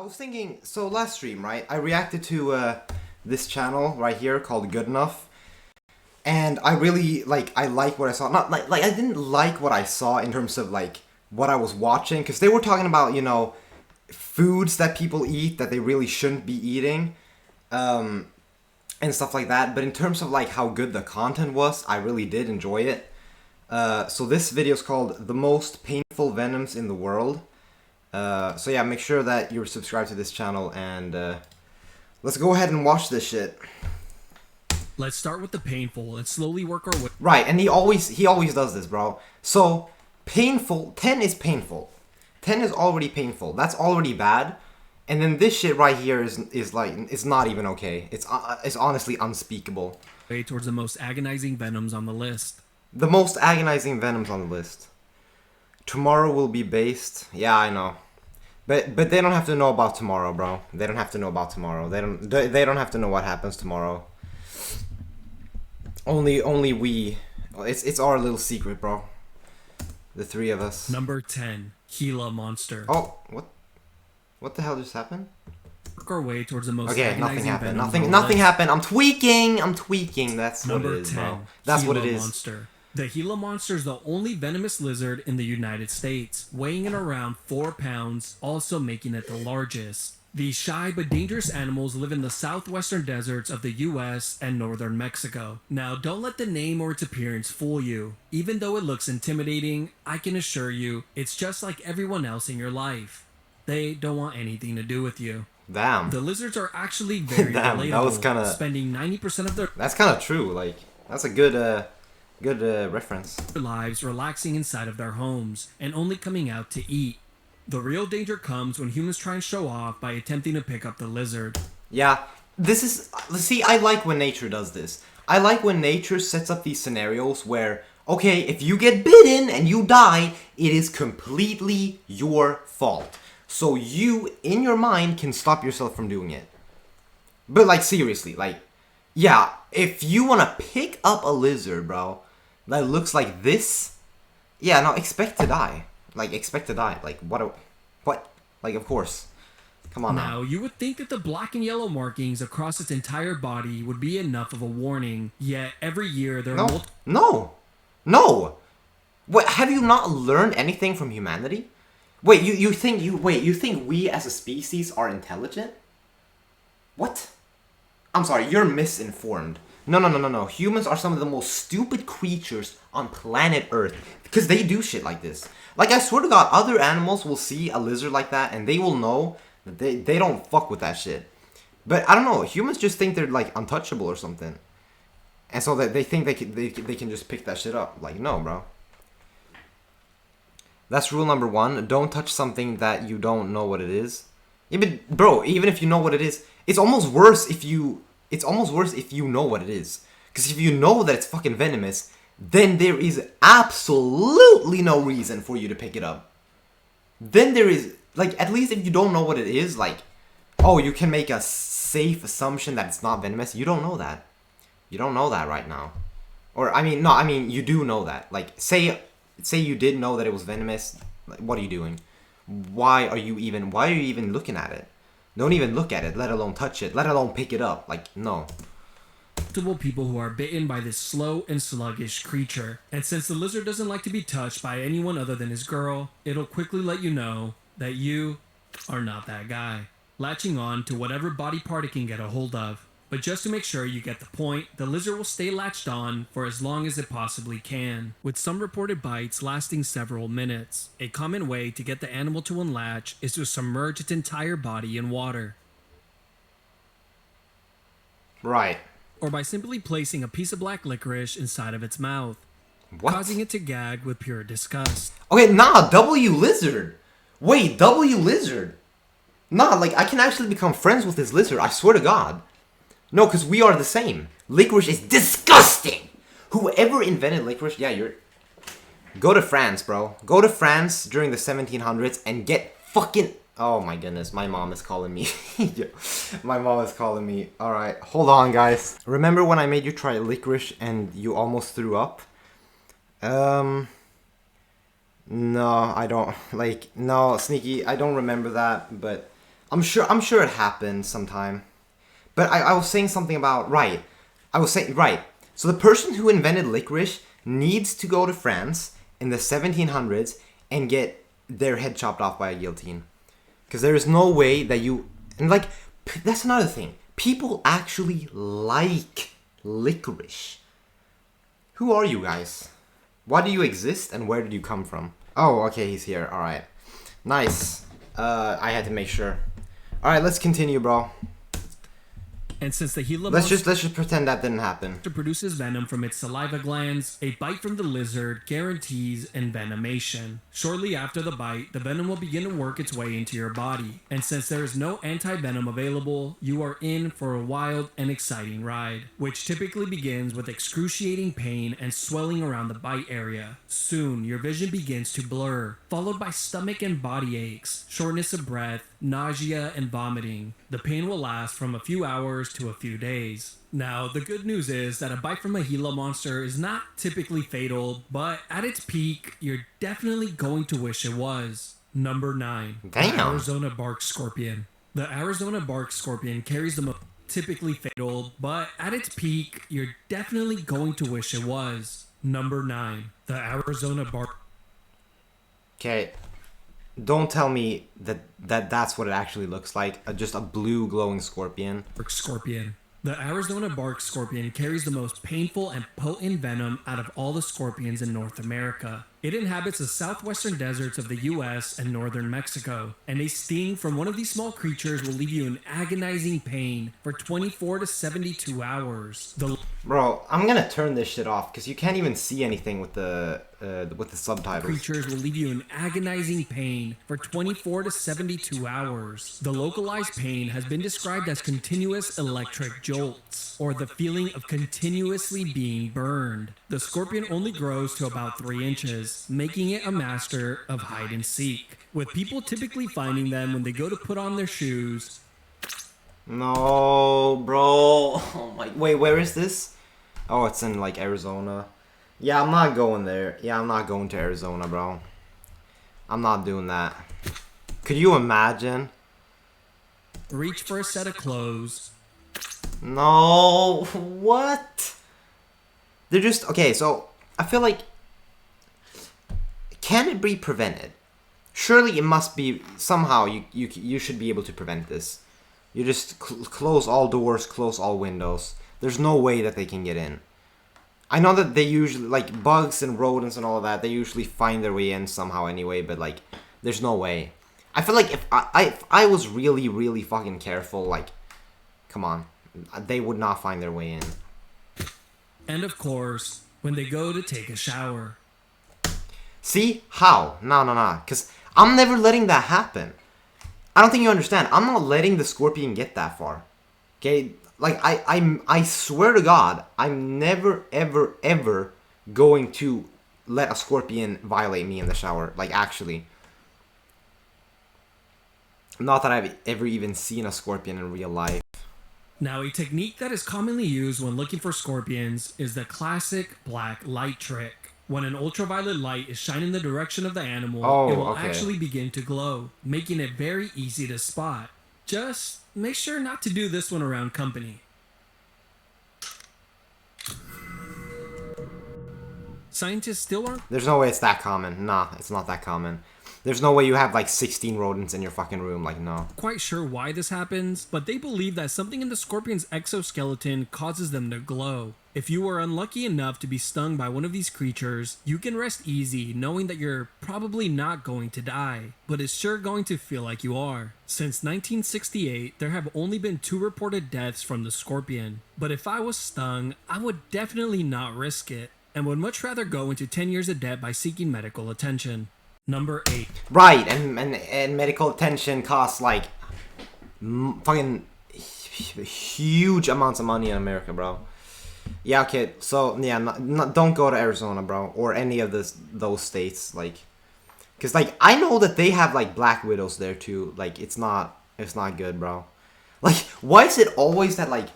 was thinking, so last stream, right, I reacted to this channel right here called Good Enough, and I really, I like what I saw. Not, I didn't like what I saw in terms of, what I was watching, because they were talking about, foods that people eat that they really shouldn't be eating, and stuff like that, but in terms of, how good the content was, I really did enjoy it. So this video is called The Most Painful Venoms in the World. So yeah, make sure that you're subscribed to this channel, and let's go ahead and watch this shit. Let's start with the painful and slowly work our way. Right, and he always does this, bro. So painful, 10 is painful. 10 is already painful. That's already bad. And then this shit right here is it's not even okay. It's honestly unspeakable. Towards the most agonizing venoms on the list. The most agonizing venoms on the list. Tomorrow will be based. Yeah, I know. But they don't have to know about tomorrow, bro. They don't have to know about tomorrow. They don't have to know what happens tomorrow. Only we. It's our little secret, bro. The three of us. Number 10, Gila monster. Oh, what the hell just happened? Work our way towards the most okay, agonizing nothing happened. venoms Nothing happened. I'm tweaking. That's Number what it is, 10, bro. That's Gila what it is. monster. The Gila monster is the only venomous lizard in the United States, weighing in around 4 pounds, also making it the largest. These shy but dangerous animals live in the southwestern deserts of the US and northern Mexico. Now, don't let the name or its appearance fool you. Even though it looks intimidating, I can assure you, it's just like everyone else in your life. They don't want anything to do with you. Damn. The lizards are actually very Damn, relatable, that was kinda... spending 90% of their... That's kind of true. That's a good reference. lives relaxing inside of their homes and only coming out to eat. The real danger comes when humans try and show off by attempting to pick up the lizard. Yeah, this is... See, I like when nature does this. I like when nature sets up these scenarios where, okay, if you get bitten and you die, it is completely your fault. So you, in your mind, can stop yourself from doing it. But, seriously, yeah, if you want to pick up a lizard, bro, that looks like this, yeah, no, expect to die. Expect to die. What? Of course. Come on now. Now, you would think that the black and yellow markings across its entire body would be enough of a warning, yet every year there are No! What, have you not learned anything from humanity? Wait, you think we as a species are intelligent? What? I'm sorry, you're misinformed. No. Humans are some of the most stupid creatures on planet Earth because they do shit like this. I swear to God, other animals will see a lizard like that and they will know that they don't fuck with that shit. But I don't know, humans just think they're untouchable or something. And so that they think they can just pick that shit up. No, bro. That's rule number 1. Don't touch something that you don't know what it is. Yeah, but bro, even if you know what it is, it's almost worse if you know what it is. Because if you know that it's fucking venomous, then there is absolutely no reason for you to pick it up. Then there is, at least if you don't know what it is, oh, you can make a safe assumption that it's not venomous. You don't know that. You don't know that right now. Or, you do know that. Say you did know that it was venomous. What are you doing? Why are you even looking at it? Don't even look at it, let alone touch it, let alone pick it up. No. Multiple people who are bitten by this slow and sluggish creature. And since the lizard doesn't like to be touched by anyone other than his girl, it'll quickly let you know that you are not that guy, latching on to whatever body part it can get a hold of. But just to make sure you get the point, the lizard will stay latched on for as long as it possibly can, with some reported bites lasting several minutes. A common way to get the animal to unlatch is to submerge its entire body in water. Right. Or by simply placing a piece of black licorice inside of its mouth, causing it to gag with pure disgust. Okay, nah, W lizard. Wait, W lizard. Nah, I can actually become friends with this lizard, I swear to God. No, because we are the same. Licorice is disgusting! Whoever invented licorice, go to France, bro. Go to France during the 1700s and get fucking... Oh my goodness, my mom is calling me. My mom is calling me. Alright, hold on, guys. Remember when I made you try licorice and you almost threw up? No, I don't. No, Sneaky, I don't remember that, but... I'm sure it happened sometime. But I was saying something about right. I was saying right. So the person who invented licorice needs to go to France in the 1700s and get their head chopped off by a guillotine. Because there is no way that you... And like, that's another thing. People actually like licorice. Who are you guys? Why do you exist and where did you come from? Oh, okay, he's here. Alright. Nice. I had to make sure. Alright, let's continue, bro. And since the Gila Let's just pretend that didn't happen. produces venom from its saliva glands, a bite from the lizard guarantees envenomation. Shortly after the bite, the venom will begin to work its way into your body. And since there is no anti-venom available, you are in for a wild and exciting ride, which typically begins with excruciating pain and swelling around the bite area. Soon, your vision begins to blur, followed by stomach and body aches, shortness of breath, nausea, and vomiting. The pain will last from a few hours to a few days. Now, the good news is that a bite from a Gila monster is not typically fatal, but at its peak, you're definitely going to wish it was. Number 9. Damn. The Arizona bark scorpion. The Arizona bark scorpion carries the most typically fatal, but at its peak, you're definitely going to wish it was. Number 9. The Arizona bark. Okay. Don't tell me that's what it actually looks like. Just a blue glowing scorpion. Scorpion. The Arizona bark scorpion carries the most painful and potent venom out of all the scorpions in North America. It inhabits the southwestern deserts of the US and northern Mexico, and a sting from one of these small creatures will leave you in agonizing pain for 24 to 72 hours. Bro, I'm gonna turn this shit off because you can't even see anything with the subtitles. Creatures will leave you in agonizing pain for 24 to 72 hours. The localized pain has been described as continuous electric jolts, or the feeling of continuously being burned. The scorpion only grows to about 3 inches, making it a master of hide and seek, with people typically finding them when they go to put on their shoes. No, bro. Oh my. Wait, where is this? Oh, it's in like Arizona. Yeah, I'm not going there. Yeah, I'm not going to Arizona, bro. I'm not doing that. Could you imagine? Reach for a set of clothes. No. What? They're just okay. So I feel like, can it be prevented? Surely it must be somehow. You should be able to prevent this. You just close all doors, close all windows. There's no way that they can get in. I know that they usually, like, bugs and rodents and all of that, they usually find their way in somehow anyway, but, like, there's no way. I feel like if I was really, really fucking careful, like, come on, they would not find their way in. And of course, when they go to take a shower. See? How? No. Because I'm never letting that happen. I don't think you understand. I'm not letting the scorpion get that far. Okay? Like, I swear to God, I'm never, ever, ever going to let a scorpion violate me in the shower. Like, actually. Not that I've ever even seen a scorpion in real life. Now, a technique that is commonly used when looking for scorpions is the classic black light trick. When an ultraviolet light is shined in the direction of the animal, it will actually begin to glow, making it very easy to spot. Just make sure not to do this one around company. Scientists still aren't... There's no way it's that common. Nah, it's not that common. There's no way you have like 16 rodents in your fucking room. Like, no. Quite sure why this happens, but they believe that something in the scorpion's exoskeleton causes them to glow. If you are unlucky enough to be stung by one of these creatures, you can rest easy knowing that you're probably not going to die, but it's sure going to feel like you are. Since 1968, there have only been 2 reported deaths from the scorpion, but if I was stung, I would definitely not risk it, and would much rather go into 10 years of debt by seeking medical attention. Number 8. Right, and medical attention costs like fucking huge amounts of money in America, bro. Yeah, okay, so yeah, don't go to Arizona, bro, or any of those states, like, cause like I know that they have like black widows there too. Like, it's not good, bro. Like, why is it always that like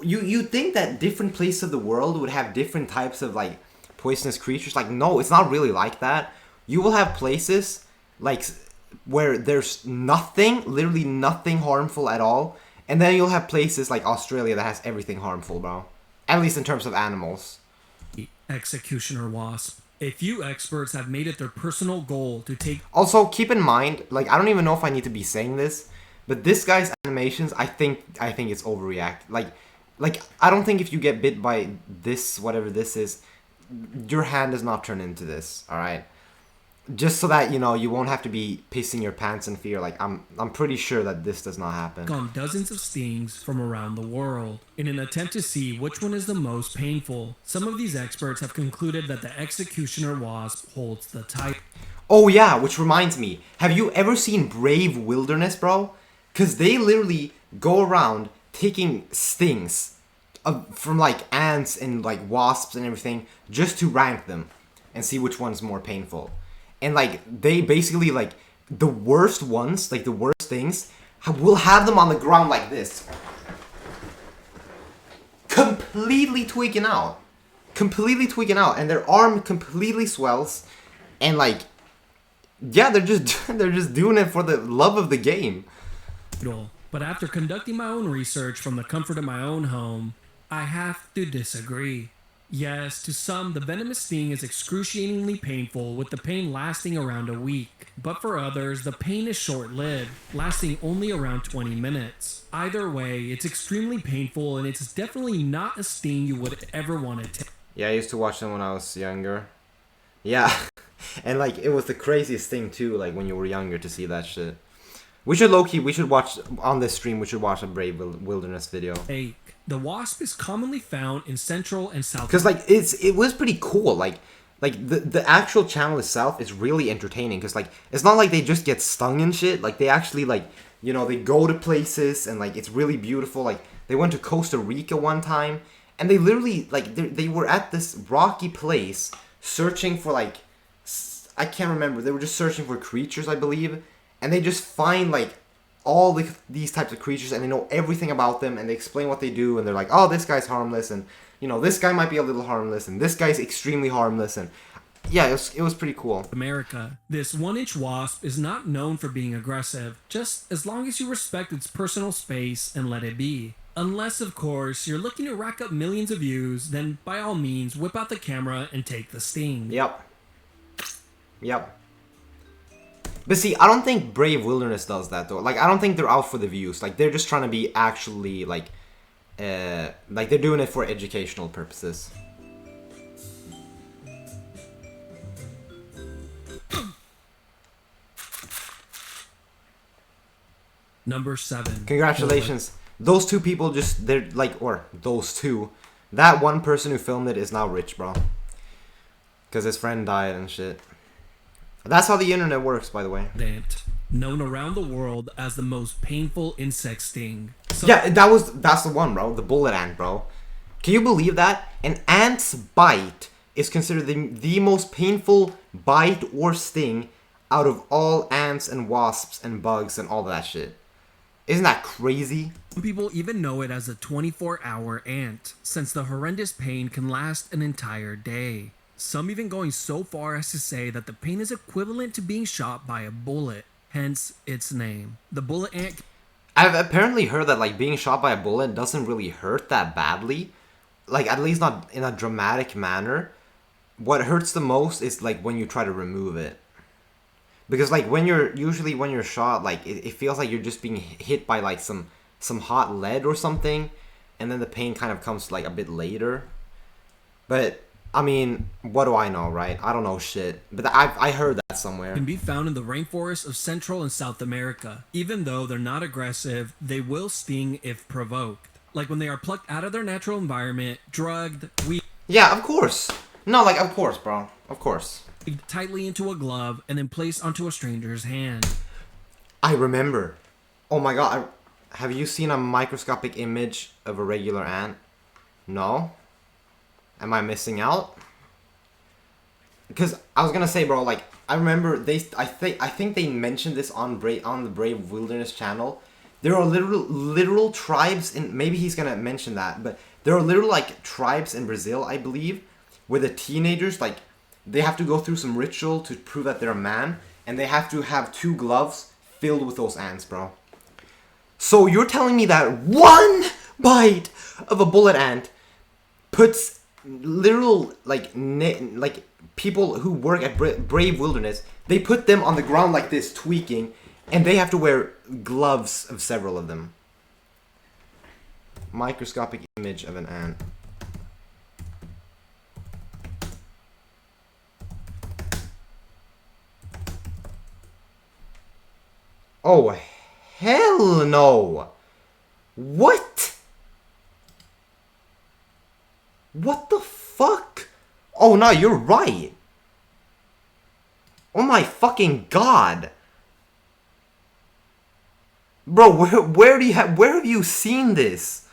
you think that different places of the world would have different types of like poisonous creatures? Like, no, it's not really like that. You will have places like where there's nothing, literally nothing harmful at all, and then you'll have places like Australia that has everything harmful, bro. At least in terms of animals. Executioner wasp. A few experts have made it their personal goal to take. Also, keep in mind, like, I don't even know if I need to be saying this, but this guy's animations, I think it's overreact. Like I don't think if you get bit by this, whatever this is, your hand does not turn into this. All right. Just so that, you know, you won't have to be pissing your pants in fear. Like, I'm pretty sure that this does not happen. On dozens of stings from around the world in an attempt to see which one is the most painful. Some of these experts have concluded that the executioner wasp holds the title. Oh yeah, which reminds me, have you ever seen Brave Wilderness, bro? Because they literally go around taking stings from like ants and like wasps and everything just to rank them and see which one's more painful. And like they basically like the worst ones, like the worst things, will have them on the ground like this, completely tweaking out, and their arm completely swells, and like, yeah, they're just doing it for the love of the game. But after conducting my own research from the comfort of my own home, I have to disagree. Yes, to some, the venomous sting is excruciatingly painful, with the pain lasting around a week. But for others, the pain is short-lived, lasting only around 20 minutes. Either way, it's extremely painful, and it's definitely not a sting you would ever want to take. Yeah, I used to watch them when I was younger. Yeah, and like it was the craziest thing too, like when you were younger to see that shit. We should watch on this stream, we should watch a Brave Wilderness video. The wasp is commonly found in Central and South. Because like it was pretty cool. Like the actual channel itself is really entertaining. Because like it's not like they just get stung and shit. Like they actually like, you know, they go to places and like it's really beautiful. Like they went to Costa Rica one time and they literally like they were at this rocky place searching for like, I can't remember. They were just searching for creatures, I believe, and they just find like all these types of creatures, and they know everything about them, and they explain what they do, and they're like, oh, this guy's harmless, and you know, this guy might be a little harmless, and this guy's extremely harmless, and yeah, it was pretty cool. America. This 1-inch wasp is not known for being aggressive, just as long as you respect its personal space and let it be. Unless, of course, you're looking to rack up millions of views, then by all means, whip out the camera and take the sting. Yep. But see, I don't think Brave Wilderness does that though. Like, I don't think they're out for the views. Like, they're just trying to be actually like they're doing it for educational purposes. Number 7. Congratulations. Those two people they're like, or those two. That one person who filmed it is now rich, bro. Because his friend died and shit. That's how the internet works, by the way. Known around the world as the most painful insect sting. Yeah, that's the one, bro. The bullet ant, bro. Can you believe that? An ant's bite is considered the most painful bite or sting out of all ants and wasps and bugs and all that shit. Isn't that crazy? Some people even know it as a 24-hour ant, since the horrendous pain can last an entire day. Some even going so far as to say that the pain is equivalent to being shot by a bullet, hence its name. The bullet ant... I've apparently heard that like being shot by a bullet doesn't really hurt that badly. Like, at least not in a dramatic manner. What hurts the most is like when you try to remove it. Because like when you're shot, like it feels like you're just being hit by like some hot lead or something, and then the pain kind of comes like a bit later. But I mean, what do I know, right? I don't know shit. But I heard that somewhere. Can be found in the rainforests of Central and South America. Even though they're not aggressive, they will sting if provoked. Like when they are plucked out of their natural environment, drugged, Yeah, of course. No, like, of course, bro. Of course. Tightly into a glove and then placed onto a stranger's hand. I remember. Oh my god. Have you seen a microscopic image of a regular ant? No? Am I missing out? Because I was gonna say, bro, like, I remember I think they mentioned this on the Brave Wilderness channel. There are literal tribes in, maybe he's gonna mention that, but there are literal like tribes in Brazil, I believe, where the teenagers, like, they have to go through some ritual to prove that they're a man, and they have to have 2 gloves filled with those ants, bro. So you're telling me that one bite of a bullet ant puts literal like people who work at Brave Wilderness, they put them on the ground like this, tweaking, and they have to wear gloves of several of them. Microscopic image of an ant. Oh, hell no! What? What the fuck? Oh, no, you're right. Oh my fucking god. Bro, where have you seen this?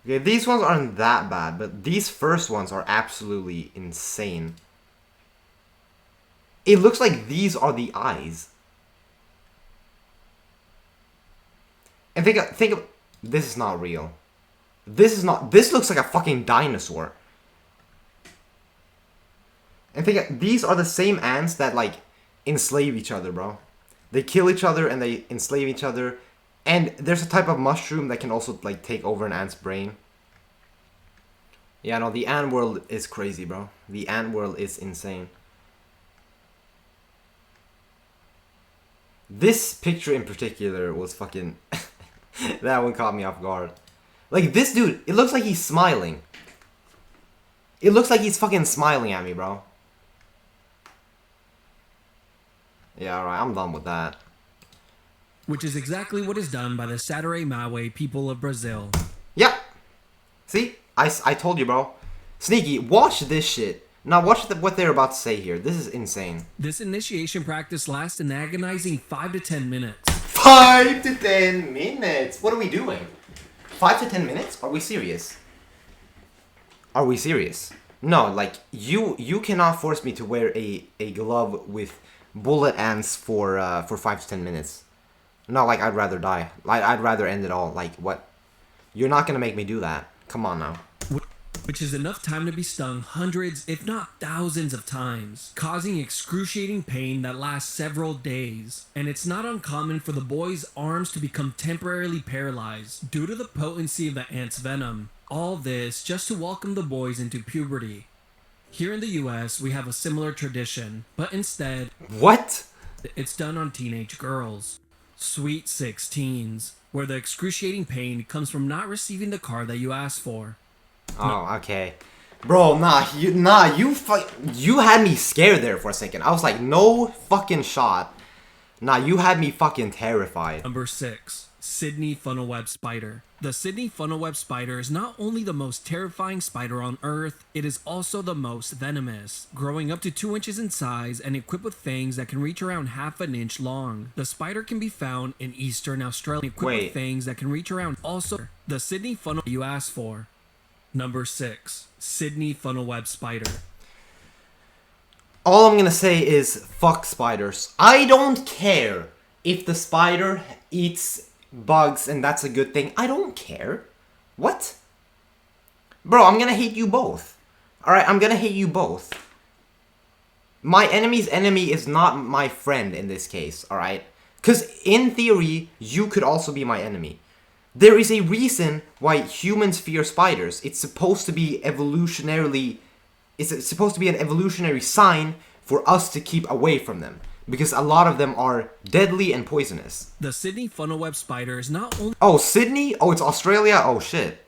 Okay, these ones aren't that bad, but these first ones are absolutely insane. It looks like these are the eyes. And think of this is not real. This looks like a fucking dinosaur. And these are the same ants that, like, enslave each other, bro. They kill each other and they enslave each other. And there's a type of mushroom that can also, like, take over an ant's brain. Yeah, no, the ant world is crazy, bro. The ant world is insane. This picture in particular was fucking... that one caught me off guard. Like, this dude, it looks like he's smiling. It looks like he's fucking smiling at me, bro. Yeah, alright, I'm done with that. Which is exactly what is done by the Saturday Mawe people of Brazil. Yep. See? I told you, bro. Sneaky, watch this shit. Now watch what they're about to say here. This is insane. This initiation practice lasts an agonizing 5 to 10 minutes. 5 to 10 minutes? What are we doing? 5 to 10 minutes? Are we serious? Are we serious? No, like, you cannot force me to wear a glove with bullet ants for 5 to 10 minutes. No, like, I'd rather die. I'd rather end it all. Like, what? You're not gonna make me do that. Come on now. Which is enough time to be stung hundreds, if not thousands of times, causing excruciating pain that lasts several days. And it's not uncommon for the boy's arms to become temporarily paralyzed due to the potency of the ant's venom. All this just to welcome the boys into puberty. Here in the US, we have a similar tradition, but instead, What? it's done on teenage girls. Sweet 16s, where the excruciating pain comes from not receiving the car that you asked for. Oh, okay. Bro, you had me scared there for a second. I was like, no fucking shot. Nah, you had me fucking terrified. Number 6. Sydney funnel-web spider. The Sydney funnel-web spider is not only the most terrifying spider on Earth, it is also the most venomous, growing up to 2 inches in size and equipped with fangs that can reach around half an inch long. The spider can be found in eastern Australia, equipped with fangs that can reach around also. The Sydney funnel you asked for. Number 6. Sydney funnel-web spider. All I'm gonna say is, fuck spiders. I don't care if the spider eats bugs and that's a good thing. I don't care. What? Bro, I'm gonna hate you both. Alright, I'm gonna hate you both. My enemy's enemy is not my friend in this case, alright? Because in theory, you could also be my enemy. There is a reason why humans fear spiders. It's supposed to be evolutionarily... It's supposed to be an evolutionary sign for us to keep away from them. Because a lot of them are deadly and poisonous. The Sydney funnel-web spider is not only... Oh, Sydney? Oh, it's Australia? Oh, shit.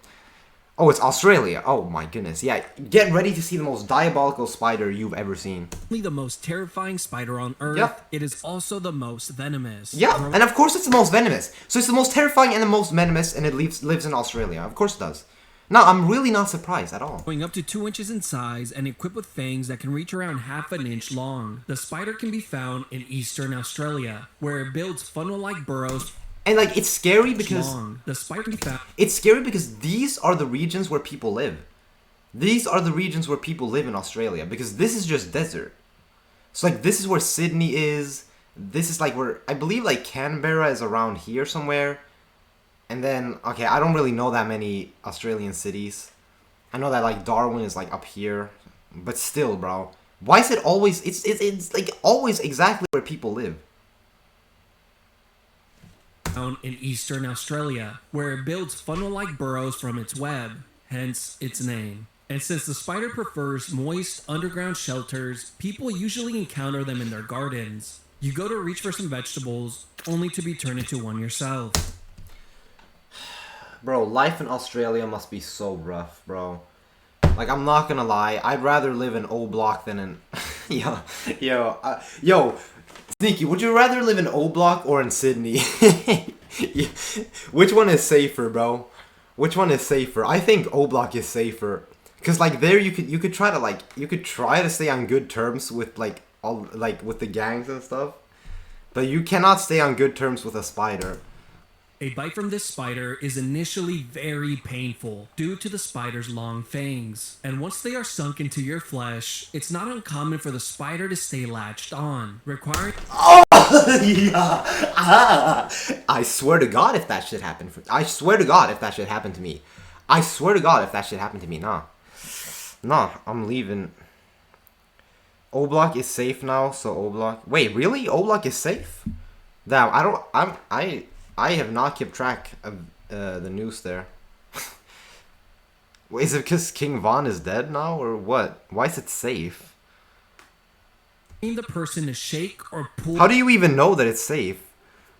Oh, it's Australia. Oh, my goodness. Yeah, get ready to see the most diabolical spider you've ever seen. the most terrifying spider on Earth, Yep. It is also the most venomous. Yeah, and of course it's the most venomous. So it's the most terrifying and the most venomous, and it lives in Australia. Of course it does. No, I'm really not surprised at all. Growing up to 2 inches in size and equipped with fangs that can reach around half an inch long. The spider can be found in eastern Australia, where it builds funnel-like burrows And like, it's scary because... long. The spider can be found... It's scary because these are the regions where people live. These are the regions where people live in Australia, because this is just desert. So like, this is where Sydney is. This is like where, I believe like Canberra is around here somewhere. And then, okay, I don't really know that many Australian cities. I know that like Darwin is like up here, but still, bro. Why is it always? It's like always exactly where people live. Found in eastern Australia, where it builds funnel-like burrows from its web, hence its name. And since the spider prefers moist underground shelters, people usually encounter them in their gardens. You go to reach for some vegetables, only to be turned into one yourself. Bro, life in Australia must be so rough, bro. Like, I'm not gonna lie, I'd rather live in O Block than in... yo, Sneaky, would you rather live in O Block or in Sydney? Which one is safer, bro? Which one is safer? I think O Block is safer. Cause like there you could try to stay on good terms with like all like with the gangs and stuff. But you cannot stay on good terms with a spider. A bite from this spider is initially very painful due to the spider's long fangs, and once they are sunk into your flesh, it's not uncommon for the spider to stay latched on, requiring... Yeah. I swear to God if that shit happened. I swear to God if that shit happened to me. I swear to God if that shit happened to me. Nah, I'm leaving. O Block is safe now, so O Block... Wait, really? O Block is safe? Now, I have not kept track of the news there. Wait, is it because King Von is dead now, or what? Why is it safe? The person to shake or pull... How do you even know that it's safe?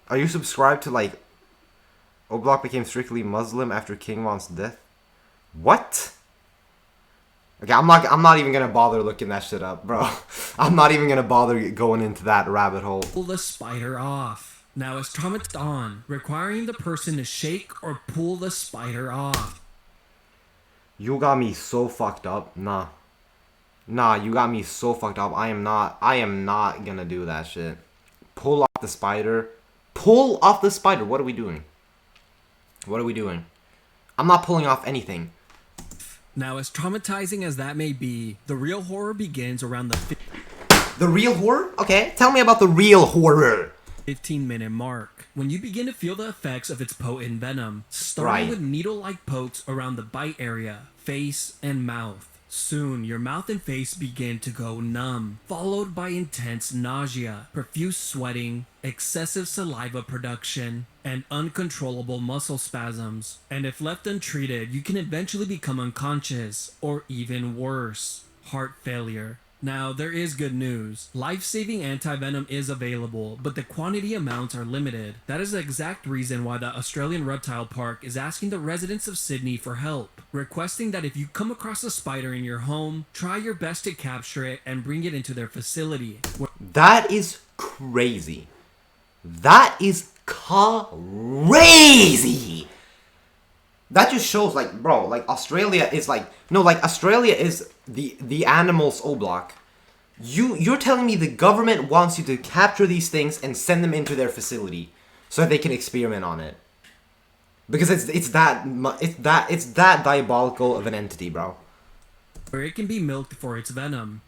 Are you subscribed to, like... O Block became strictly Muslim after King Von's death? What? Okay, I'm not even gonna bother looking that shit up, bro. I'm not even gonna bother going into that rabbit hole. Pull the spider off. Now it's traumatized on, requiring the person to shake or pull the spider off. You got me so fucked up. Nah, you got me so fucked up. I am not gonna do that shit. Pull off the spider. Pull off the spider. What are we doing? What are we doing? I'm not pulling off anything. Now, as traumatizing as that may be, the real horror begins around The real horror? Okay, tell me about the real horror. 15-minute mark, when you begin to feel the effects of its potent venom, starting with needle-like pokes around the bite area, face, and mouth. Soon, your mouth and face begin to go numb, followed by intense nausea, profuse sweating, excessive saliva production, and uncontrollable muscle spasms. And if left untreated, you can eventually become unconscious, or even worse, heart failure. Now, there is good news. Life-saving anti-venom is available, but the quantity amounts are limited. That is the exact reason why the Australian Reptile Park is asking the residents of Sydney for help, requesting that if you come across a spider in your home, try your best to capture it and bring it into their facility. That is crazy. That is crazy. That just shows, like, bro, like, Australia is, like... No, like, Australia is the animals O Block. You're telling me the government wants you to capture these things and send them into their facility so that they can experiment on it. Because it's that diabolical of an entity, bro. Where it can be milked for its venom.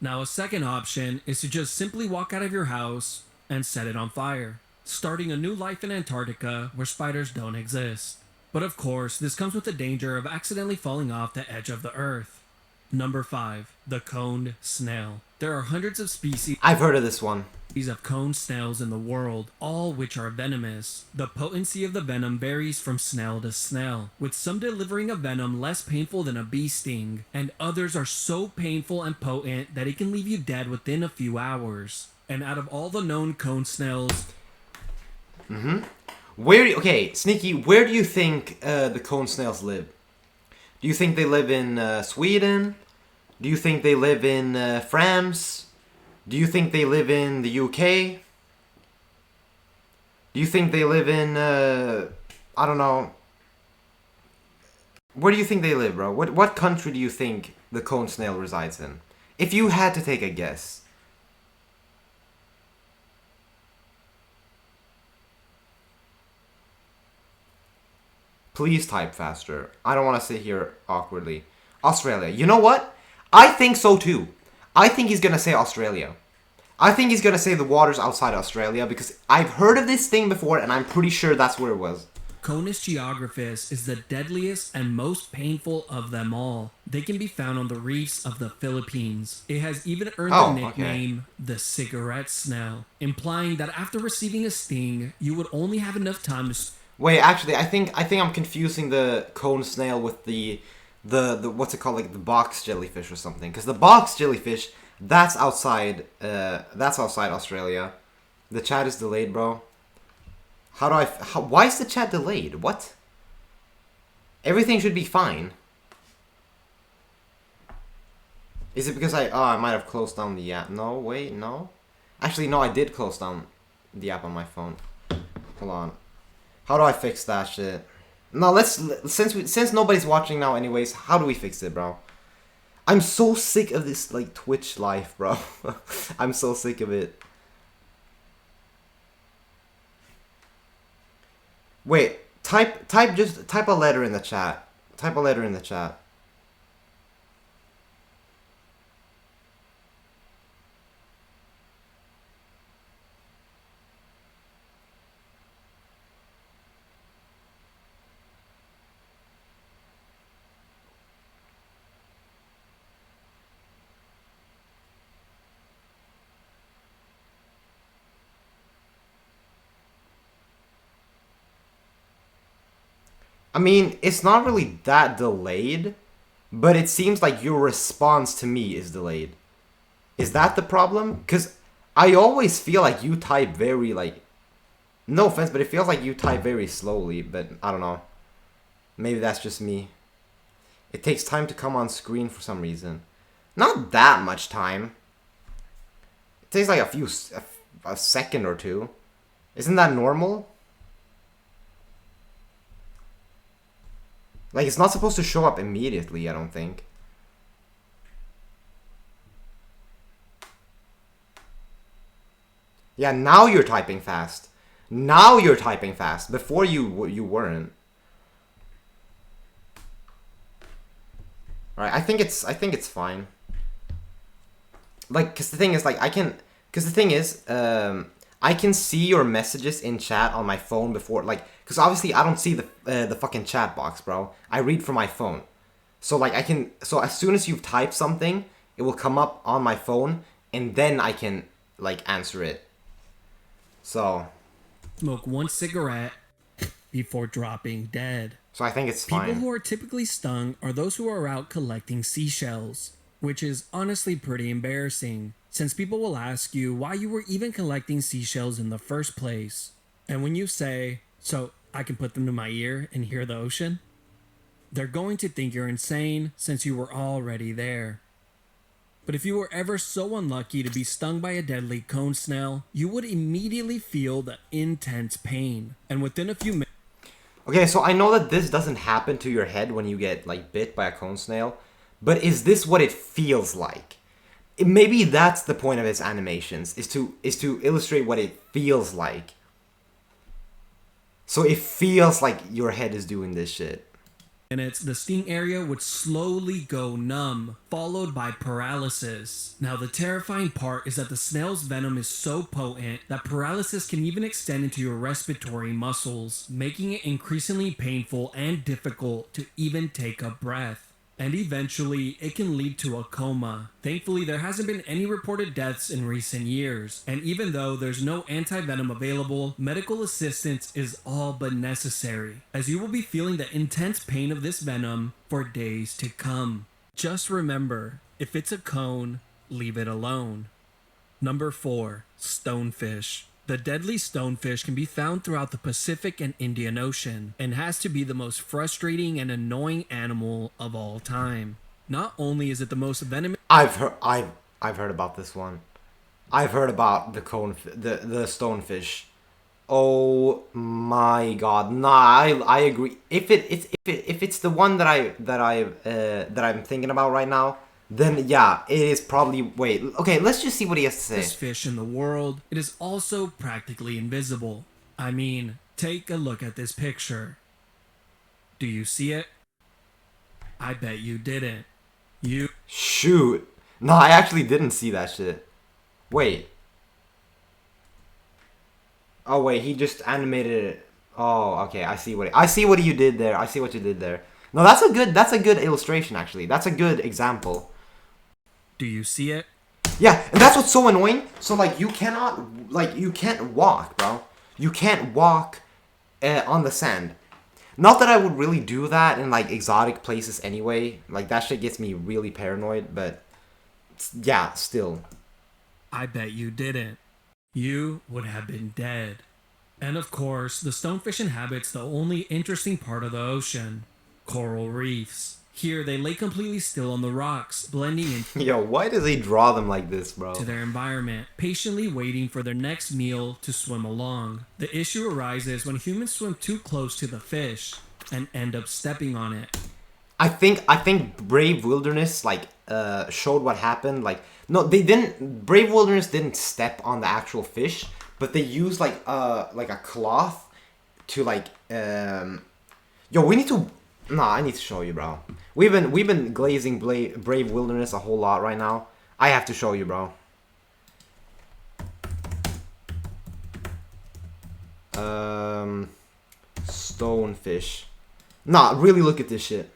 Now, a second option is to just simply walk out of your house and set it on fire, starting a new life in Antarctica where spiders don't exist. But of course, this comes with the danger of accidentally falling off the edge of the earth. Number 5. The coned snail. There are hundreds of species I've heard of this one. of coned snails in the world, all which are venomous. The potency of the venom varies from snail to snail, with some delivering a venom less painful than a bee sting, and others are so painful and potent that it can leave you dead within a few hours. And out of all the known coned snails... Okay, Sneaky, where do you think the cone snails live? Do you think they live in Sweden? Do you think they live in France? Do you think they live in the UK? Do you think they live in, I don't know. Where do you think they live, bro? What country do you think the cone snail resides in? If you had to take a guess. Please type faster. I don't want to sit here awkwardly. Australia. You know what? I think so too. I think he's going to say Australia. I think he's going to say the waters outside Australia because I've heard of this thing before and I'm pretty sure that's where it was. Conus geographus is the deadliest and most painful of them all. They can be found on the reefs of the Philippines. It has even earned the Oh, okay. nickname the cigarette snail, implying that after receiving a sting, you would only have enough time to Wait, actually, I think I'm confusing the cone snail with the what's it called, like the box jellyfish or something. Because the box jellyfish, that's outside Australia. The chat is delayed, bro. Why is the chat delayed? What? Everything should be fine. Is it because I might have closed down the app? No, wait, no. Actually, no, I did close down the app on my phone. Hold on. How do I fix that shit? No, since nobody's watching now anyways, how do we fix it, bro? I'm so sick of this, like, Twitch life, bro. I'm so sick of it. Wait, type a letter in the chat. Type a letter in the chat. I mean, it's not really that delayed, but it seems like your response to me is delayed. Is that the problem? Because I always feel like you type very, like... No offense, but it feels like you type very slowly, but I don't know. Maybe that's just me. It takes time to come on screen for some reason. Not that much time. It takes like a second or two. Isn't that normal? Like, it's not supposed to show up immediately, I don't think. Yeah, now you're typing fast. Now you're typing fast. Before you weren't. Alright, I think it's fine. Like, cause the thing is, like, I can see your messages in chat on my phone before, like, because obviously I don't see the fucking chat box, bro. I read from my phone. So, like, so as soon as you've typed something, it will come up on my phone, and then I can, like, answer it. So. Smoke one cigarette before dropping dead. So I think it's fine. People who are typically stung are those who are out collecting seashells, which is honestly pretty embarrassing, since people will ask you why you were even collecting seashells in the first place. And when you say, so I can put them to my ear and hear the ocean, they're going to think you're insane since you were already there. But if you were ever so unlucky to be stung by a deadly cone snail, you would immediately feel the intense pain. And within a few minutes... Okay, so I know that this doesn't happen to your head when you get, like, bit by a cone snail, but is this what it feels like? Maybe that's the point of its animations, is to illustrate what it feels like. So it feels like your head is doing this shit. The sting area would slowly go numb, followed by paralysis. Now, the terrifying part is that the snail's venom is so potent that paralysis can even extend into your respiratory muscles, making it increasingly painful and difficult to even take a breath. And eventually, it can lead to a coma. Thankfully, there hasn't been any reported deaths in recent years, and even though there's no anti-venom available, medical assistance is all but necessary, as you will be feeling the intense pain of this venom for days to come. Just remember, if it's a cone, leave it alone. Number 4. Stonefish. The deadly stonefish can be found throughout the Pacific and Indian Ocean, and has to be the most frustrating and annoying animal of all time. Not only is it the most venomous... I've heard about this one. I've heard about the stonefish. Oh my god! Nah, I agree. If it's the one that I'm thinking about right now, then yeah, it is probably... Wait, okay, let's just see what he has to say. This fish in the world, it is also practically invisible. I mean, take a look at this picture. Do you see it? I bet you didn't. Shoot. No, I actually didn't see that shit. Wait. Oh wait, he just animated it. Oh, okay. I see what you did there. I see what you did there. No, that's a good illustration actually. That's a good example. Do you see it? Yeah, and that's what's so annoying. So like you can't walk, bro. You can't walk on the sand. Not that I would really do that in like exotic places anyway. Like that shit gets me really paranoid, but yeah, still. I bet you didn't. You would have been dead. And of course, the stonefish inhabits the only interesting part of the ocean, coral reefs. Here, they lay completely still on the rocks, blending into Yo, why does he draw them like this, bro? their environment, patiently waiting for their next meal to swim along. The issue arises when humans swim too close to the fish and end up stepping on it. I think Brave Wilderness showed what happened. Like no, they didn't. Brave Wilderness didn't step on the actual fish, but they used like a cloth to Yo, we need to. Nah, I need to show you, bro. We've been glazing Brave Wilderness a whole lot right now. I have to show you, bro. Stonefish. Nah, really look at this shit.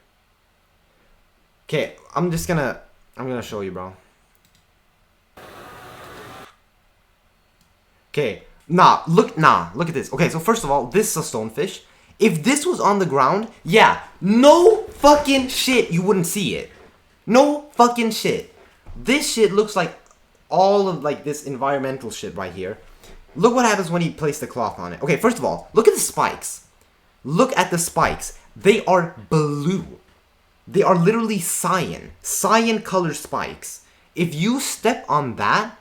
Okay, I'm gonna show you, bro. Okay, look at this. Okay, so first of all, this is a stonefish. If this was on the ground, yeah, no fucking shit, you wouldn't see it. No fucking shit. This shit looks like all of like this environmental shit right here. Look what happens when you place the cloth on it. Okay, first of all, look at the spikes. Look at the spikes. They are blue. They are literally cyan. Cyan color spikes. If you step on that,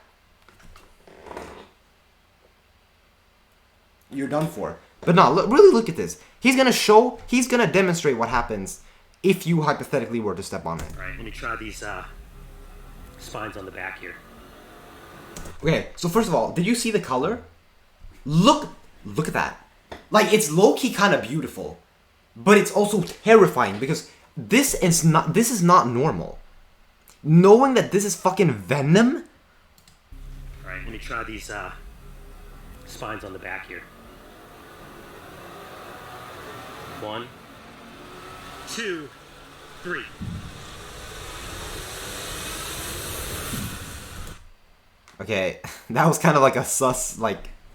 you're done for. But no, really look at this. He's gonna demonstrate what happens if you hypothetically were to step on it. Alright, let me try these spines on the back here. Okay, so first of all, did you see the color? Look at that. Like, it's low-key kind of beautiful. But it's also terrifying because this is not normal. Knowing that this is fucking venom. Alright, let me try these spines on the back here. 1, 2, 3. Okay, that was kind of like a sus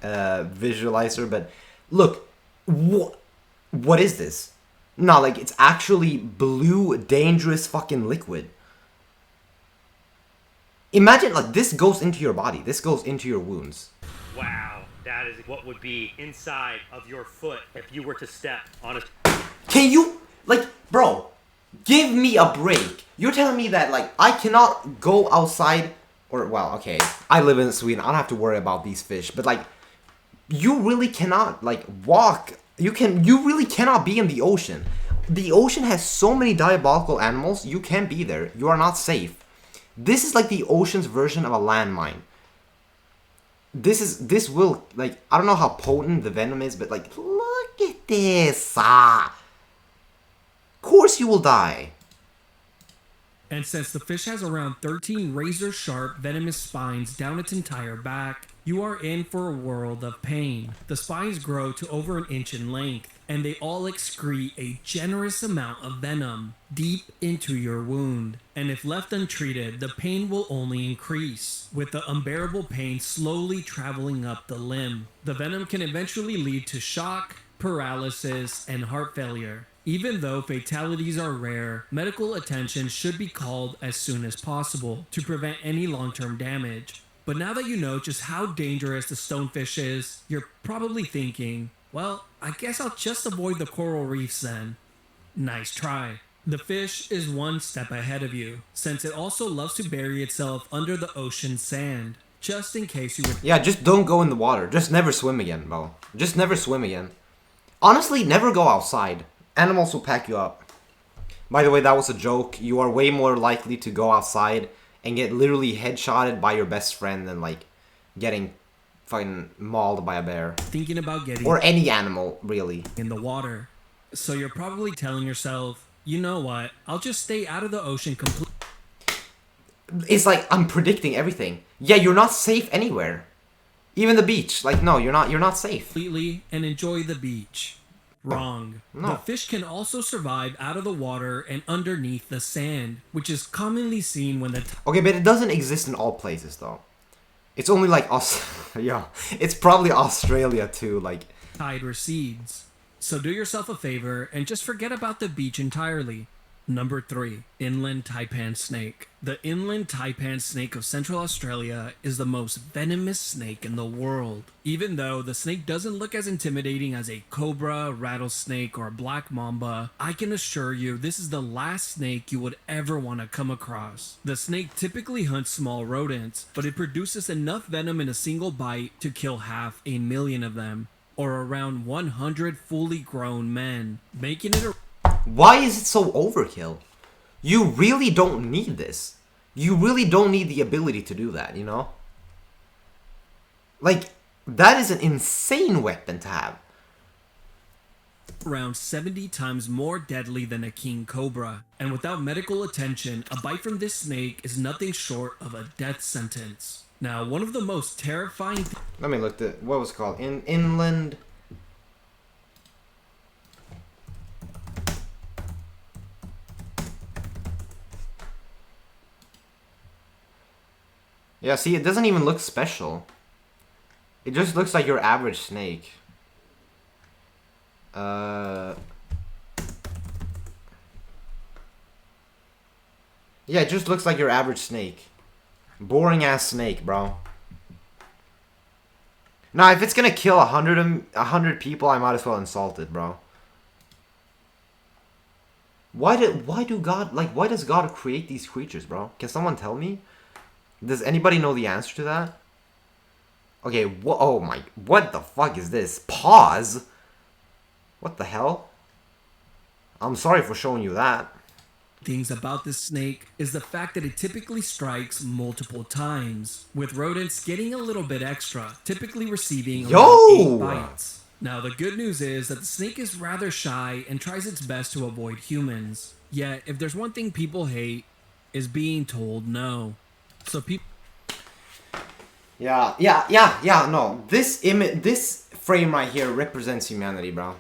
visualizer, but look, what is this? No, like it's actually blue, dangerous fucking liquid. Imagine like this goes into your body. This goes into your wounds. Wow, that is what would be inside of your foot if you were to step on a... Can you, like, bro, give me a break. You're telling me that, like, I cannot go outside, or, well, okay, I live in Sweden, I don't have to worry about these fish, but, like, you really cannot, like, walk, you really cannot be in the ocean. The ocean has so many diabolical animals, you can't be there, you are not safe. This is like the ocean's version of a landmine. This will, like, I don't know how potent the venom is, but, like, look at this, Of course you will die. And since the fish has around 13 razor-sharp venomous spines down its entire back, you are in for a world of pain. The spines grow to over 1 inch in length, and they all excrete a generous amount of venom deep into your wound. And if left untreated, the pain will only increase, with the unbearable pain slowly traveling up the limb. The venom can eventually lead to shock, paralysis, and heart failure. Even though fatalities are rare, medical attention should be called as soon as possible to prevent any long-term damage. But now that you know just how dangerous the stonefish is, you're probably thinking, well, I guess I'll just avoid the coral reefs then. Nice try. The fish is one step ahead of you, since it also loves to bury itself under the ocean sand, just in case you were... Yeah, just don't go in the water. Just never swim again, bro. Just never swim again. Honestly, never go outside. Animals will pack you up. By the way, that was a joke. You are way more likely to go outside and get literally headshotted by your best friend than, like, getting fucking mauled by a bear. Thinking about getting... Or any animal, really. ...in the water. So you're probably telling yourself, you know what, I'll just stay out of the ocean completely. It's like, I'm predicting everything. Yeah, you're not safe anywhere. Even the beach. Like, no, you're not safe. completely and enjoy the beach. Wrong. No. The fish can also survive out of the water and underneath the sand, which is commonly seen when the Okay, but it doesn't exist in all places, though. It's only like yeah, it's probably Australia too. Like, tide recedes. So do yourself a favor and just forget about the beach entirely. Number 3. Inland taipan snake. The inland taipan snake of Central Australia is the most venomous snake in the world. Even though the snake doesn't look as intimidating as a cobra, rattlesnake, or black mamba, I can assure you this is the last snake you would ever want to come across. The snake typically hunts small rodents, but it produces enough venom in a single bite to kill 500,000 of them, or around 100 fully grown men, making it a why is it so overkill? You really don't need this. You really don't need the ability to do that, you know? Like, that is an insane weapon to have. around 70 times more deadly than a king cobra, and without medical attention, a bite from this snake is nothing short of a death sentence. Now, one of the most terrifying Let me look at what was it called? Inland. Yeah, see, it doesn't even look special. It just looks like your average snake. Yeah, it just looks like your average snake. Boring ass snake, bro. Now, if it's gonna kill 100 people, I might as well insult it, bro. Why does God create these creatures, bro? Can someone tell me? Does anybody know the answer to that? Okay, what the fuck is this? Pause? What the hell? I'm sorry for showing you that. things about this snake is the fact that it typically strikes multiple times, with rodents getting a little bit extra, typically receiving around 8 bites. Now, the good news is that the snake is rather shy and tries its best to avoid humans. Yet, if there's one thing people hate, is being told no. So people No, this frame right here represents humanity, bro.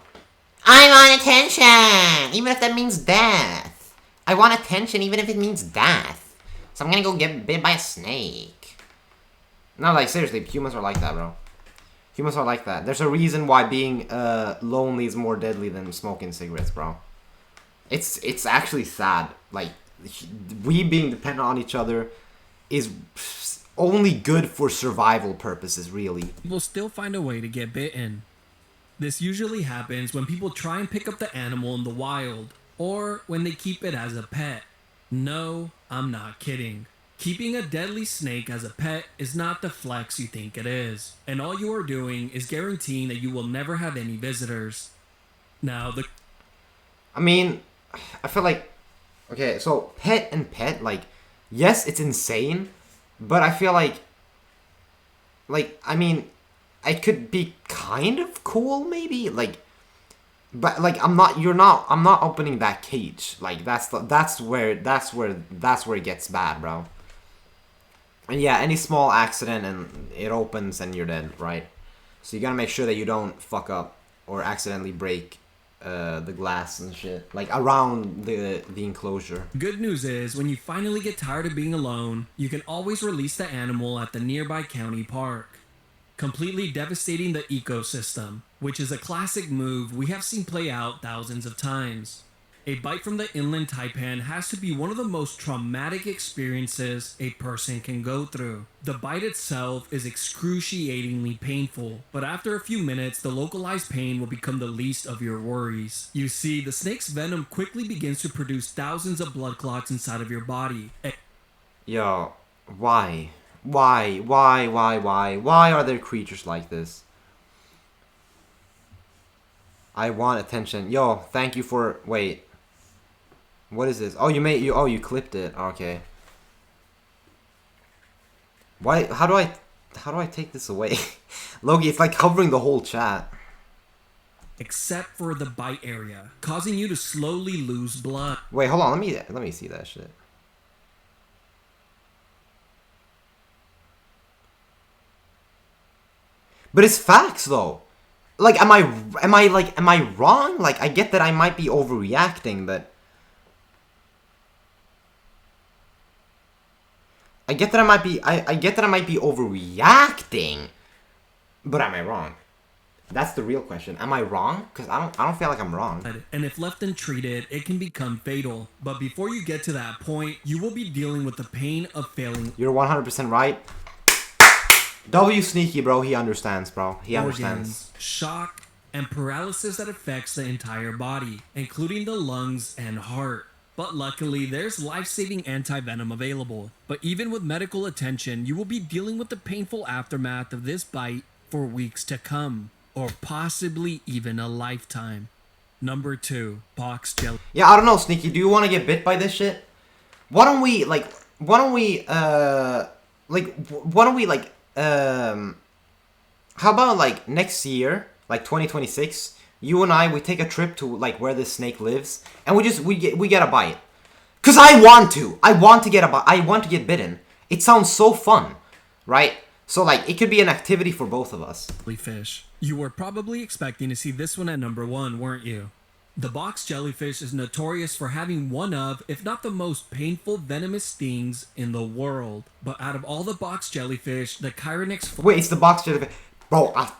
I want attention, even if that means death. I want attention, even if it means death. So I'm gonna go get bit by a snake. No, like, seriously, humans are like that, bro. Humans are like that. There's a reason why being lonely is more deadly than smoking cigarettes, bro. It's actually sad. Like, we being dependent on each other is only good for survival purposes, really. will still find a way to get bitten. This usually happens when people try and pick up the animal in the wild, or when they keep it as a pet. No, I'm not kidding. Keeping a deadly snake as a pet is not the flex you think it is, and all you are doing is guaranteeing that you will never have any visitors. Now, I mean, I feel like, okay, so pet and pet, like, yes, it's insane, but I feel like, I mean, it could be kind of cool, maybe, like, but like, I'm not opening that cage. Like, that's where it gets bad, bro. And yeah, any small accident and it opens and you're dead, right? So you gotta make sure that you don't fuck up or accidentally break the glass and shit, like, around the enclosure. good news is, when you finally get tired of being alone, you can always release the animal at the nearby county park, completely devastating the ecosystem, which is a classic move we have seen play out thousands of times. A bite from the inland taipan has to be one of the most traumatic experiences a person can go through. The bite itself is excruciatingly painful, but after a few minutes, the localized pain will become the least of your worries. You see, the snake's venom quickly begins to produce thousands of blood clots inside of your body. Yo, why? Why are there creatures like this? I want attention. Yo, thank you for, wait. What is this? Oh, you clipped it. Okay. Why, how do I take this away? Loki, it's like covering the whole chat. Except for the bite area, causing you to slowly lose blood. Wait, hold on. Let me see that shit. But it's facts though. Like, am I wrong? Like, I get that I might be overreacting, but I get that I might be overreacting, but am I wrong? That's the real question. Am I wrong? Because I don't feel like I'm wrong. And if left untreated, it can become fatal. But before you get to that point, you will be dealing with the pain of failing. You're 100% right. W Sneaky, bro. He understands, bro. He understands. Organs, shock, and paralysis that affects the entire body, including the lungs and heart. But luckily, there's life-saving anti-venom available. But even with medical attention, you will be dealing with the painful aftermath of this bite for weeks to come, or possibly even a lifetime. Number 2, box jelly. Yeah, I don't know, Sneaky. Do you want to get bit by this shit? Why don't we how about like next year, like 2026, you and I, we take a trip to like where this snake lives, and we get a bite. Cause I want to get a bite. I want to get bitten. It sounds so fun, right? So like it could be an activity for both of us. Jellyfish. You were probably expecting to see this one at number 1, weren't you? The box jellyfish is notorious for having one of, if not the most painful venomous stings in the world. But out of all the box jellyfish, the Chironix... Wait, it's the box jellyfish. Bro, I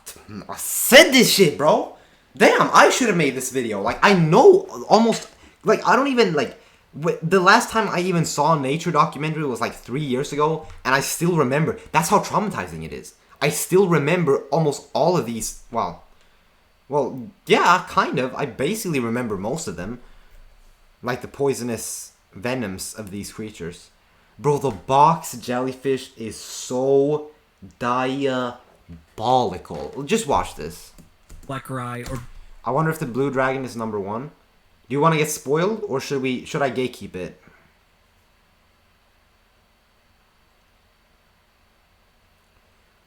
said this shit, bro. Damn, I should have made this video. Like, I know almost... Like, I don't even, like... The last time I even saw a nature documentary was like 3 years ago, and I still remember. That's how traumatizing it is. I still remember almost all of these... Well, yeah, kind of. I basically remember most of them. Like the poisonous venoms of these creatures. Bro, the box jellyfish is so diabolical. Just watch this. Black eye or... I wonder if the blue dragon is number 1. Do you want to get spoiled, or should I gatekeep it?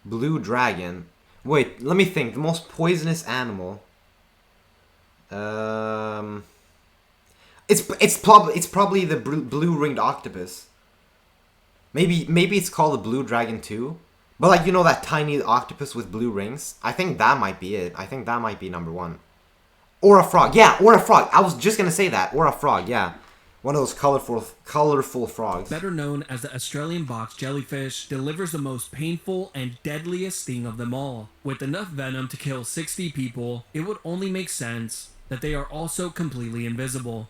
Blue dragon. Wait, let me think. The most poisonous animal. It's probably the blue ringed octopus. Maybe it's called the blue dragon too. But like, you know, that tiny octopus with blue rings. I think that might be it. I think that might be number 1. Or a frog. Yeah, or a frog. I was just gonna say that. Or a frog. Yeah. One of those colorful frogs. Better known as the Australian box jellyfish, delivers the most painful and deadliest sting of them all. With enough venom to kill 60 people, it would only make sense that they are also completely invisible.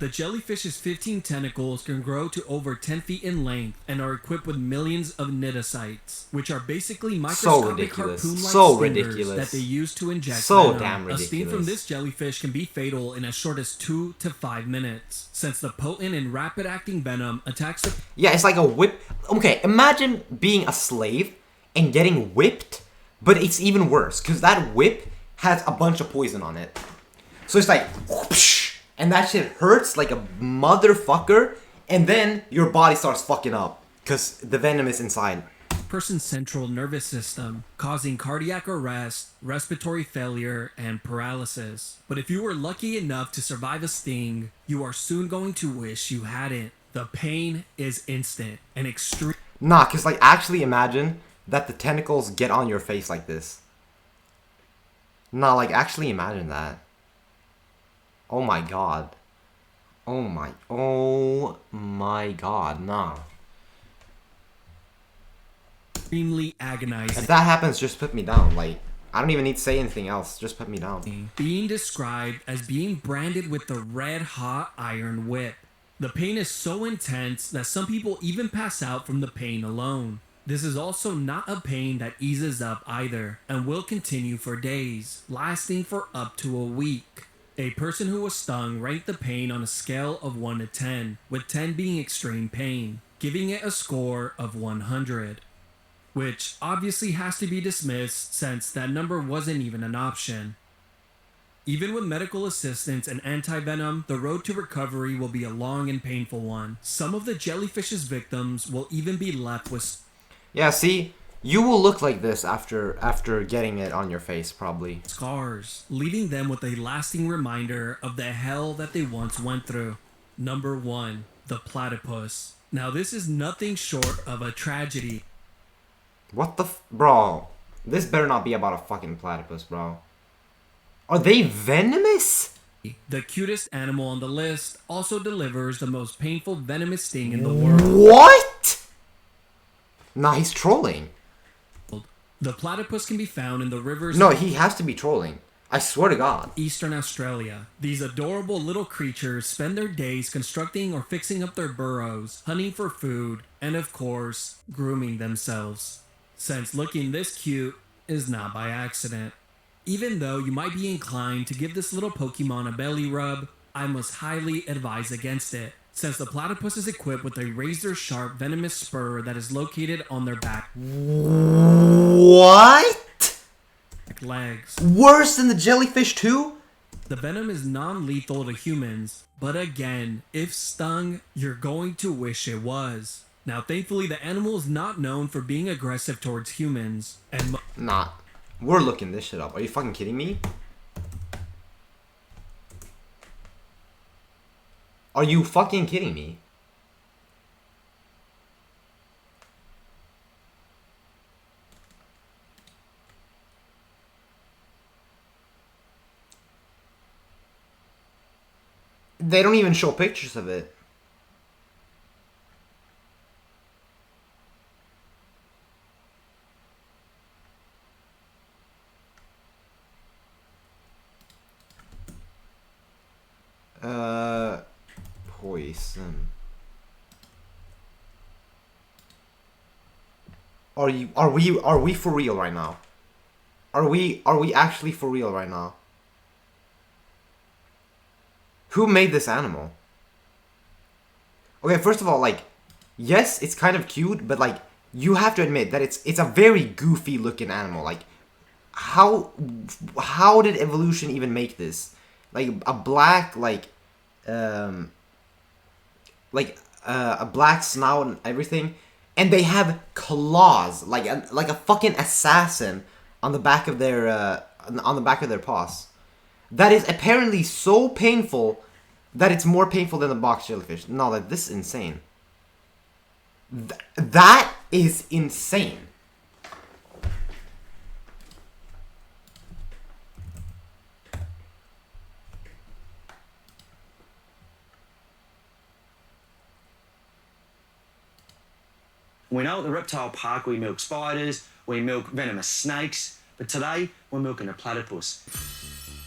The jellyfish's 15 tentacles can grow to over 10 feet in length and are equipped with millions of cnidocytes, which are basically microscopic harpoon-like stingers that they use to inject venom. Damn ridiculous. A sting from this jellyfish can be fatal in as short as 2 to 5 minutes, since the potent and rapid-acting venom attacks the... Yeah, it's like a whip. Okay, imagine being a slave and getting whipped, but it's even worse, because that whip has a bunch of poison on it. So it's like... whoosh, and that shit hurts like a motherfucker, and then your body starts fucking up because the venom is inside. Person's central nervous system, causing cardiac arrest, respiratory failure, and paralysis. But if you were lucky enough to survive a sting, you are soon going to wish you hadn't. The pain is instant and extreme. Nah, because like actually imagine that the tentacles get on your face like this. Nah, like actually imagine that. Oh my god. Oh my god, nah. Extremely agonizing. If that happens, just put me down. Like, I don't even need to say anything else. Just put me down. Being described as being branded with the red-hot iron whip. The pain is so intense that some people even pass out from the pain alone. This is also not a pain that eases up either, and will continue for days, lasting for up to a week. A person who was stung ranked the pain on a scale of 1 to 10, with 10 being extreme pain, giving it a score of 100. Which obviously has to be dismissed since that number wasn't even an option. Even with medical assistance and anti-venom, the road to recovery will be a long and painful one. Some of the jellyfish's victims will even be left with... Yeah, see? You will look like this after getting it on your face, probably. Scars, leaving them with a lasting reminder of the hell that they once went through. Number 1, the platypus. Now this is nothing short of a tragedy. What the bro? This better not be about a fucking platypus, bro. Are they venomous? The cutest animal on the list also delivers the most painful venomous sting in the world. What? Nah, he's trolling. The platypus can be found in the rivers No, of he has to be trolling. I swear to God. Eastern Australia. These adorable little creatures spend their days constructing or fixing up their burrows, hunting for food, and of course, grooming themselves. Since looking this cute is not by accident. Even though you might be inclined to give this little Pokemon a belly rub, I must highly advise against it, since the platypus is equipped with a razor-sharp venomous spur that is located on their back What? legs. Worse than the jellyfish too? The venom is non-lethal to humans, but again, if stung, you're going to wish it was. Now thankfully the animal is not known for being aggressive towards humans, and Nah. We're looking this shit up. Are you fucking kidding me? Are you fucking kidding me? They don't even show pictures of it. Poison. Are we for real right now? Are we actually for real right now? Who made this animal? Okay, first of all, like, yes, it's kind of cute, but like, you have to admit that it's a very goofy looking animal. Like, how did evolution even make this? Like a black a black snout and everything, and they have claws like a fucking assassin on the back of their paws. That is apparently so painful that it's more painful than the box jellyfish. No, like, this is insane. That is insane. We know at the reptile park we milk spiders, we milk venomous snakes, but today we're milking a platypus.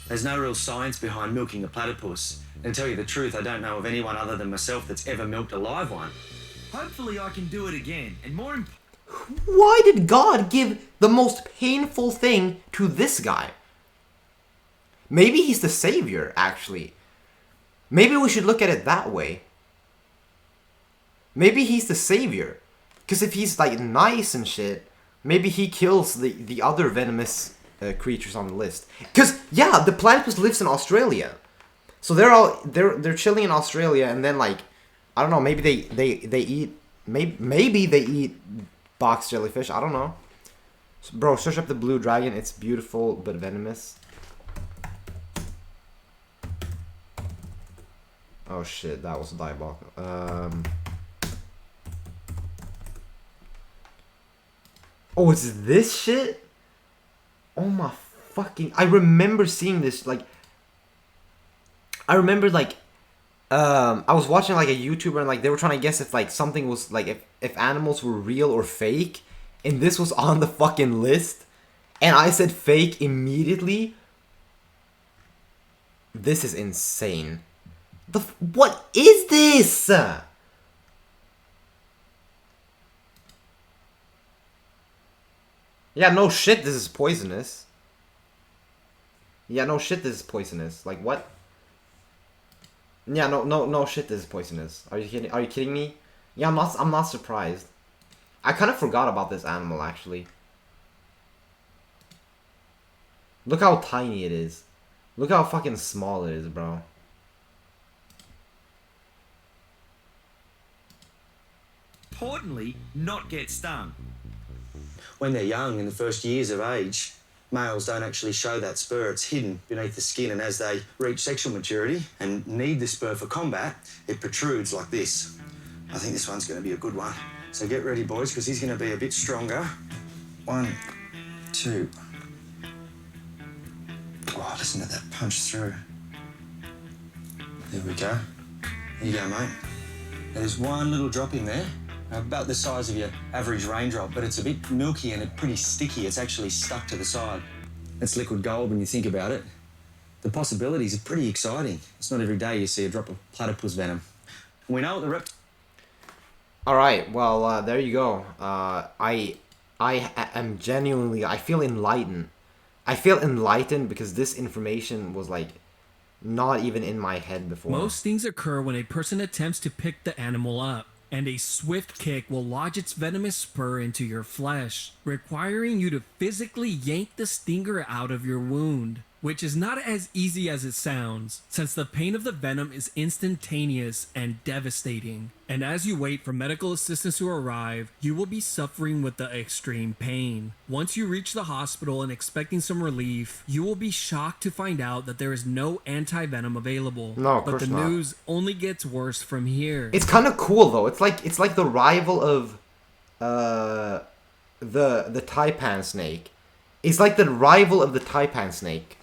There's no real science behind milking a platypus. And to tell you the truth, I don't know of anyone other than myself that's ever milked a live one. Hopefully I can do it again, and more Why did God give the most painful thing to this guy? Maybe he's the savior, actually. Maybe we should look at it that way. Maybe he's the savior. Because if he's, like, nice and shit, maybe he kills the other venomous creatures on the list. Because, yeah, the platypus lives in Australia. So they're chilling in Australia, and then, like, I don't know, maybe they eat, maybe they eat box jellyfish, I don't know. Bro, search up the blue dragon, it's beautiful but venomous. Oh shit, that was diabolical. Oh, it's this shit? Oh my fucking... I remember seeing this, like... I remember, like... I was watching, like, a YouTuber, and, like, they were trying to guess if, like, something was, like, if animals were real or fake. And this was on the fucking list. And I said fake immediately. This is insane. What is this? Yeah, no shit, this is poisonous. Yeah, no shit, this is poisonous. Like, what? Yeah, no shit, this is poisonous. Are you kidding? Are you kidding me? Yeah, I'm not surprised. I kind of forgot about this animal, actually. Look how tiny it is. Look how fucking small it is, bro. importantly not get stung. When they're young, in the first years of age, males don't actually show that spur. It's hidden beneath the skin, and as they reach sexual maturity and need the spur for combat, it protrudes like this. I think this one's going to be a good one. So get ready, boys, because he's going to be a bit stronger. 1, 2. Oh, listen to that punch through. There we go. There you go, mate. There's one little drop in there, about the size of your average raindrop, but it's a bit milky and it's pretty sticky. It's actually stuck to the side. It's liquid gold when you think about it. The possibilities are pretty exciting. It's not every day you see a drop of platypus venom. We know what the All right, well, there you go. I am genuinely, I feel enlightened. I feel enlightened because this information was like not even in my head before. Most things occur when a person attempts to pick the animal up, and a swift kick will lodge its venomous spur into your flesh, requiring you to physically yank the stinger out of your wound, which is not as easy as it sounds, since the pain of the venom is instantaneous and devastating. And as you wait for medical assistance to arrive, you will be suffering with the extreme pain. Once you reach the hospital and expecting some relief, you will be shocked to find out that there is no anti-venom available. No, of but course the not. news only gets worse from here. It's kind of cool though. It's like the rival of the taipan snake. It's like the rival of the taipan snake.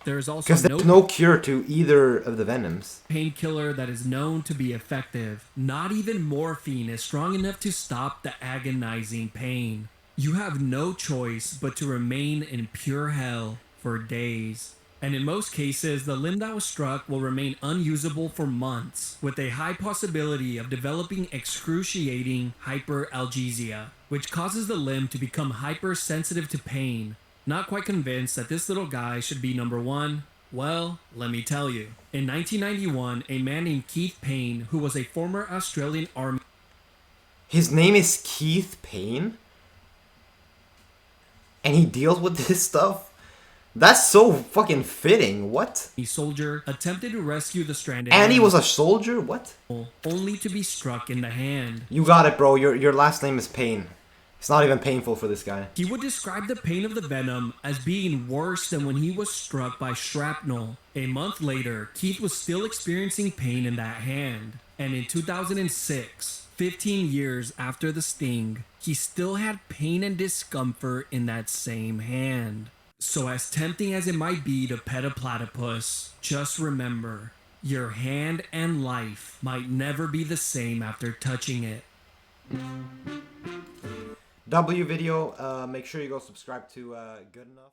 There is also Because there's no cure to either of the venoms. painkiller that is known to be effective. Not even morphine is strong enough to stop the agonizing pain. You have no choice but to remain in pure hell for days. And in most cases, the limb that was struck will remain unusable for months, with a high possibility of developing excruciating hyperalgesia, which causes the limb to become hypersensitive to pain. Not quite convinced that this little guy should be number one? Well, let me tell you. In 1991, a man named Keith Payne, who was a former Australian Army His name is Keith Payne? And he deals with this stuff? That's so fucking fitting. What? soldier, attempted to rescue the stranded And he animal, was a soldier? What? only to be struck in the hand. You got it, bro. Your last name is Payne. It's not even painful for this guy. He would describe the pain of the venom as being worse than when he was struck by shrapnel. A month later, Keith was still experiencing pain in that hand. And in 2006, 15 years after the sting, he still had pain and discomfort in that same hand. So as tempting as it might be to pet a platypus, just remember, your hand and life might never be the same after touching it. W video, make sure you go subscribe to Good Enough.